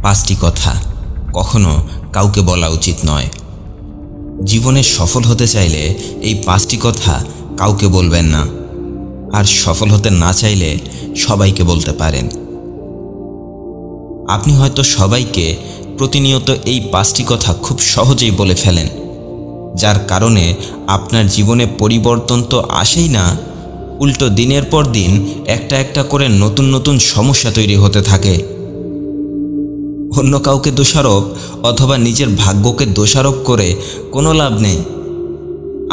5টি কথা কখনো কাউকে বলা উচিত নয়। জীবনে সফল হতে চাইলে এই 5টি কথা কাউকে বলবেন না, আর সফল হতে না চাইলে সবাইকে বলতে পারেন। আপনি হয়তো সবাইকে প্রতিনিয়ত এই 5টি কথা খুব সহজেই বলে ফেলেন, যার কারণে আপনার জীবনে পরিবর্তন তো আসেই না, উল্টো দিনের পর দিন একটা একটা করে নতুন নতুন সমস্যা তৈরি হতে থাকে। অন্য কাউকে দোষারোপ অথবা নিজের ভাগ্যকে দোষারোপ করে কোনো লাভ নেই।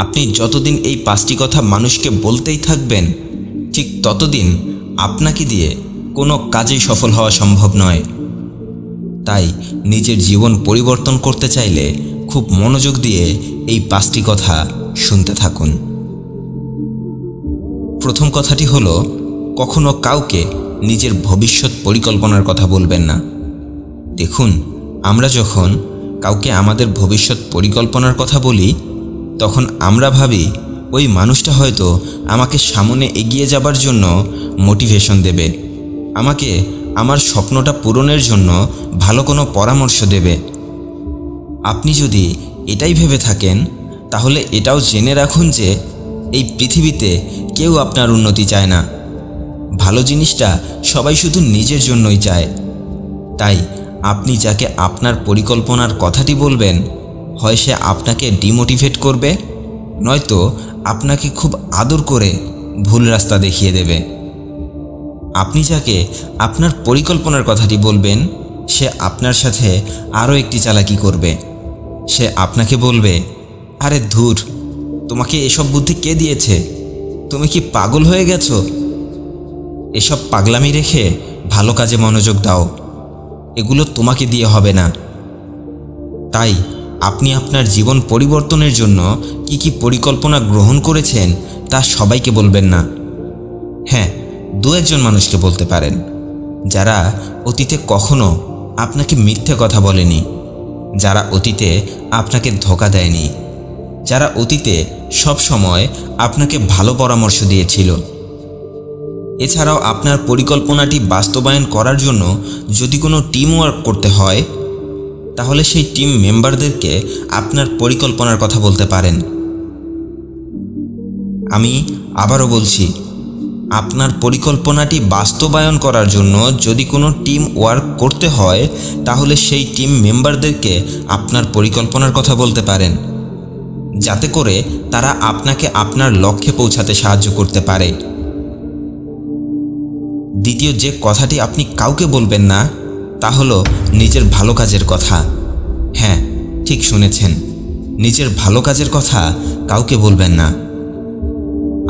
আপনি যতদিন এই 5টি কথা মানুষকে বলতেই থাকবেন, ঠিক ততদিন আপনাকে দিয়ে কোনো কাজেই সফল হওয়া সম্ভব নয়। তাই নিজের জীবন পরিবর্তন করতে চাইলে খুব মনোযোগ দিয়ে এই 5টি কথা শুনতে থাকুন। প্রথম কথাটি হলো, কখনো কাউকে নিজের ভবিষ্যৎ পরিকল্পনার কথা বলবেন না। দেখুন, আমরা যখন কাউকে আমাদের ভবিষ্যৎ পরিকল্পনার কথা বলি, তখন আমরা ভাবি ওই মানুষটা হয়তো আমাকে সামনে এগিয়ে যাবার জন্য মোটিভেশন দেবে, আমাকে আমার স্বপ্নটা পূরণের জন্য ভালো কোনো পরামর্শ দেবে। আপনি যদি এটাই ভেবে থাকেন, তাহলে এটাও জেনে রাখুন যে এই পৃথিবীতে কেউ আপনার উন্নতি চায় না। ভালো জিনিসটা সবাই শুধু নিজের জন্যই চায়। তাই আপনি যাকে আপনার পরিকল্পনার কথাটি বলবেন, হয় সে আপনাকে ডিমোটিভেট করবে, নয়তো আপনাকে খুব আদর করে ভুল রাস্তা দেখিয়ে দেবে। আপনি যাকে আপনার পরিকল্পনার কথাটি বলবেন, সে আপনার সাথে আরও একটি চালাকি করবে। সে আপনাকে বলবে, আরে ধুর, তোমাকে এসব বুদ্ধি কে দিয়েছে? তুমি কি পাগল হয়ে গেছো? এসব পাগলামি রেখে ভালো কাজে মনোযোগ দাও, এগুলো তোমাকে দিয়ে হবে না। তাই আপনি আপনার জীবন পরিবর্তনের জন্য কি পরিকল্পনা গ্রহণ করেছেন তা সবাইকে বলবেন না। হ্যাঁ, 2-1জন মানুষকে বলতে পারেন, যারা অতীতে কখনো আপনাকে মিথ্যে কথা বলেনি, যারা অতীতে আপনাকে ধোঁকা দেয়নি, যারা অতীতে সব সময় আপনাকে ভালো পরামর্শ দিয়েছিল। এছাড়াও আপনার পরিকল্পনাটি বাস্তবায়ন করার জন্য যদি কোনো টিম ওয়ার্ক করতে হয়, তাহলে সেই টিম মেম্বারদেরকে আপনার পরিকল্পনার কথা বলতে পারেন। আমি আবারও বলছি, আপনার পরিকল্পনাটি বাস্তবায়ন করার জন্য যদি কোনো টিম ওয়ার্ক করতে হয়, তাহলে সেই টিম মেম্বারদেরকে আপনার পরিকল্পনার কথা বলতে পারেন, যাতে করে তারা আপনাকে আপনার লক্ষ্যে পৌঁছাতে সাহায্য করতে পারে। দ্বিতীয় যে কথাটি আপনি কাউকে বলবেন না, তা হলো নিজের ভালো কাজের কথা। হ্যাঁ, ঠিক শুনেছেন, নিজের ভালো কাজের কথা কাউকে বলবেন না।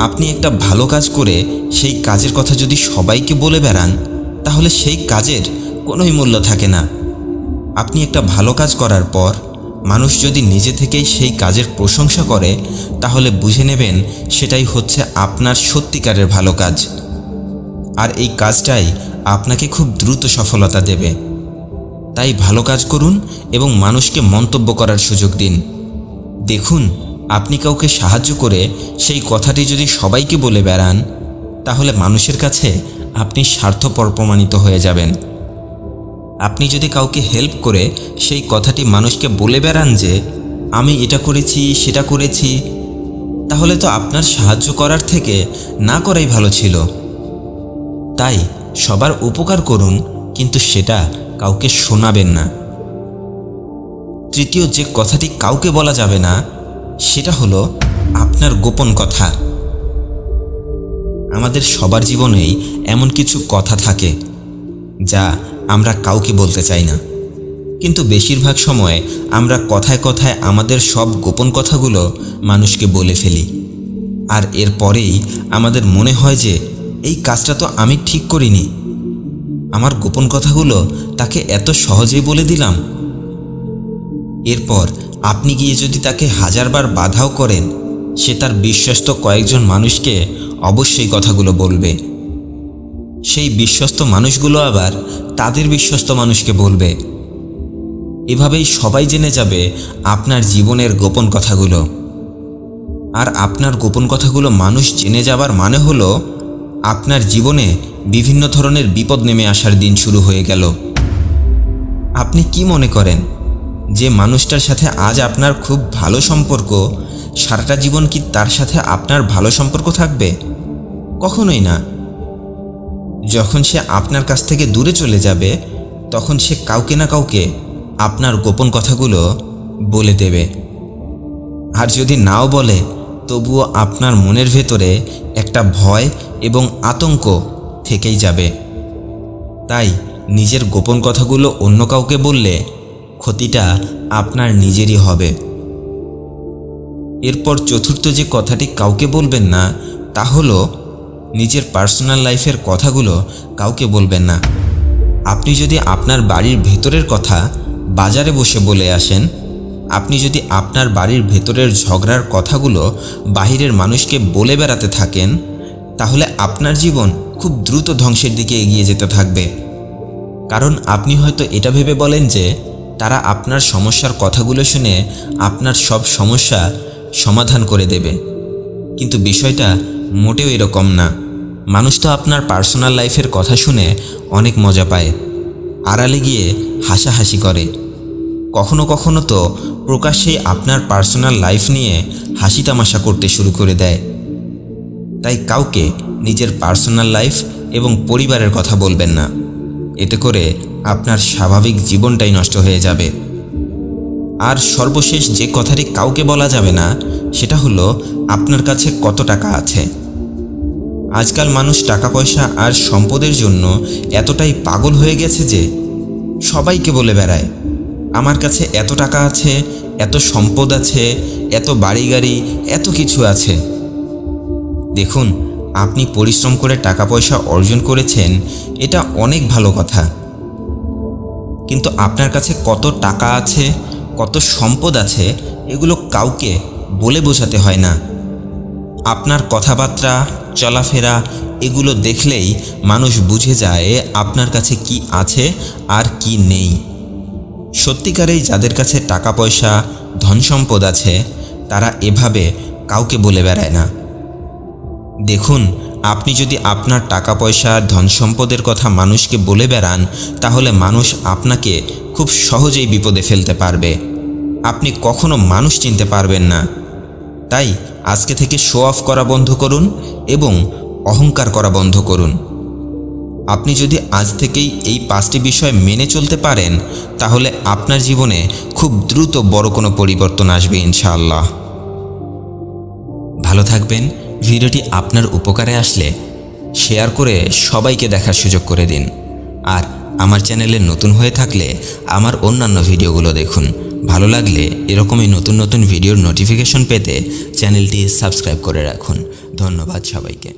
আপনি একটা ভালো কাজ করে সেই কাজের কথা যদি সবাইকে বলে বেড়ান, তাহলে সেই কাজের কোনোই মূল্য থাকে না। আপনি একটা ভালো কাজ করার পর মানুষ যদি নিজে থেকেই সেই কাজের প্রশংসা করে, তাহলে বুঝে নেবেন সেটাই হচ্ছে আপনার সত্যিকারের ভালো কাজ। আর এই কাজটাই আপনাকে খুব দ্রুত সফলতা দেবে। তাই ভালো কাজ করুন এবং মানুষকে মন্তব্য করার সুযোগ দিন। দেখুন, আপনি কাউকে সাহায্য করে সেই কথাটি যদি সবাইকে বলে বেড়ান, তাহলে মানুষের কাছে আপনি স্বার্থপর প্রমাণিত হয়ে যাবেন। আপনি যদি কাউকে হেল্প করে সেই কথাটি মানুষকে বলে বেড়ান যে আমি এটা করেছি সেটা করেছি, তাহলে তো আপনার সাহায্য করার থেকে না করাই ভালো ছিল। তাই সবার উপকার করুন, কিন্তু সেটা কাউকে শোনাবেন না। তৃতীয় যে কথাটি কাউকে বলা যাবে না, সেটা হলো আপনার গোপন কথা। আমাদের সবার জীবনেই এমন কিছু কথা থাকে যা আমরা কাউকে বলতে চাই না, কিন্তু বেশিরভাগ সময় আমরা কথায় কথায় আমাদের সব গোপন কথাগুলো মানুষকে বলে ফেলি। আর এরপরেই আমাদের মনে হয় যে এই কাজটা তো আমি ঠিক করিনি, আমার গোপন কথাগুলো তাকে এত সহজেই বলে দিলাম। এরপর আপনি গিয়ে যদি তাকে 1000বার বাধাও করেন, সে তার বিশ্বস্ত কয়েকজন মানুষকে অবশ্যই কথাগুলো বলবে। সেই বিশ্বস্ত মানুষগুলো আবার তাদের বিশ্বস্ত মানুষকে বলবে। এভাবেই সবাই জেনে যাবে আপনার জীবনের গোপন কথাগুলো। আর আপনার গোপন কথাগুলো মানুষ জেনে যাবার মানে হলো আপনার জীবনে বিভিন্ন ধরনের বিপদ নেমে আসার দিন শুরু হয়ে গেল। আপনি কি মনে করেন যে মানুষটার সাথে আজ আপনার খুব ভালো সম্পর্ক, সারাটা জীবন কি তার সাথে আপনার ভালো সম্পর্ক থাকবে? কখনোই না। যখন সে আপনার কাছ থেকে দূরে চলে যাবে, তখন সে কাউকে না কাউকে আপনার গোপন কথাগুলো বলে দেবে। আর যদি নাও বলে, তবুও আপনার মনের ভেতরে একটা ভয় এবং আতঙ্ক থেকেই যাবে। তাই নিজের গোপন কথাগুলো অন্য কাউকে বললে ক্ষতিটা আপনার নিজেরই হবে। এরপর চতুর্থ যে কথাটি কাউকে বলবেন না, তা হলো নিজের পার্সোনাল লাইফের কথাগুলো কাউকে বলবেন না। আপনি যদি আপনার বাড়ির ভেতরের কথা বাজারে বসে বলে আসেন, আপনি যদি আপনার বাড়ির ভেতরের ঝগড়ার কথাগুলো বাহিরের মানুষকে বলে বেড়াতে থাকেন, তাহলে আপনার জীবন খুব দ্রুত ধ্বংসের দিকে এগিয়ে যেতে থাকবে। কারণ আপনি হয়তো এটা ভেবে বলেন যে তারা আপনার সমস্যার কথাগুলো শুনে আপনার সব সমস্যা সমাধান করে দেবে, কিন্তু বিষয়টা মোটেও এরকম না। মানুষ তো আপনার পার্সোনাল লাইফের কথা শুনে অনেক মজা পায়, আড়ালে গিয়ে হাসাহাসি করে। কখনো কখনো তো প্রকাশ্যেই আপনার পার্সোনাল লাইফ নিয়ে হাসি তামাশা করতে শুরু করে দেয়। তাই কাউকে নিজের পার্সোনাল লাইফ এবং পরিবারের কথা বলবেন না। এতে করে আপনার স্বাভাবিক জীবনটাই নষ্ট হয়ে যাবে। আর সর্বশেষ যে কথাটি কাউকে বলা যাবে না, সেটা হলো আপনার কাছে কত টাকা আছে। আজকাল মানুষ টাকা পয়সা আর সম্পদের জন্য এতটাই পাগল হয়ে গেছে যে সবাইকে বলে বেড়ায়, আমার কাছে এত টাকা আছে, এত সম্পদ আছে, এত বাড়ি গাড়ি, এত কিছু আছে। দেখুন, আপনি পরিশ্রম করে টাকা পয়সা অর্জন করেছেন, এটা অনেক ভালো কথা। কিন্তু আপনার কাছে কত টাকা আছে, কত সম্পদ আছে, এগুলো কাউকে বলে বোঝাতে হয় না। আপনার কথাবার্তা, চলাফেরা এগুলো দেখলেই মানুষ বুঝে যায় আপনার কাছে কি আছে আর কি নেই। সত্যিকারেই যাদের কাছে টাকা পয়সা, ধন সম্পদ আছে, তারা এভাবে কাউকে বলে বেড়ায় না। দেখুন, আপনি যদি আপনার টাকা পয়সা, ধন সম্পদের কথা মানুষকে বলে বেড়ান, তাহলে মানুষ আপনাকে খুব সহজেই বিপদে ফেলতে পারবে। আপনি কখনো মানুষ চিনতে পারবেন না। তাই আজকে থেকে শো অফ করা বন্ধ করুন এবং অহংকার করা বন্ধ করুন। আপনি যদি আজ থেকেই এই 5টি বিষয় মেনে চলতে পারেন, তাহলে আপনার জীবনে খুব দ্রুত বড় কোনো পরিবর্তন আসবে ইনশাআল্লাহ। ভালো থাকবেন। ভিডিওটি আপনার উপকারে আসলে শেয়ার করে সবাইকে দেখার সুযোগ করে দিন। আর আমার চ্যানেলে নতুন হয়ে থাকলে আমার অন্যান্য ভিডিওগুলো দেখুন। ভালো লাগলে এরকমই নতুন নতুন ভিডিওর নোটিফিকেশন পেতে চ্যানেলটি সাবস্ক্রাইব করে রাখুন। ধন্যবাদ সবাইকে।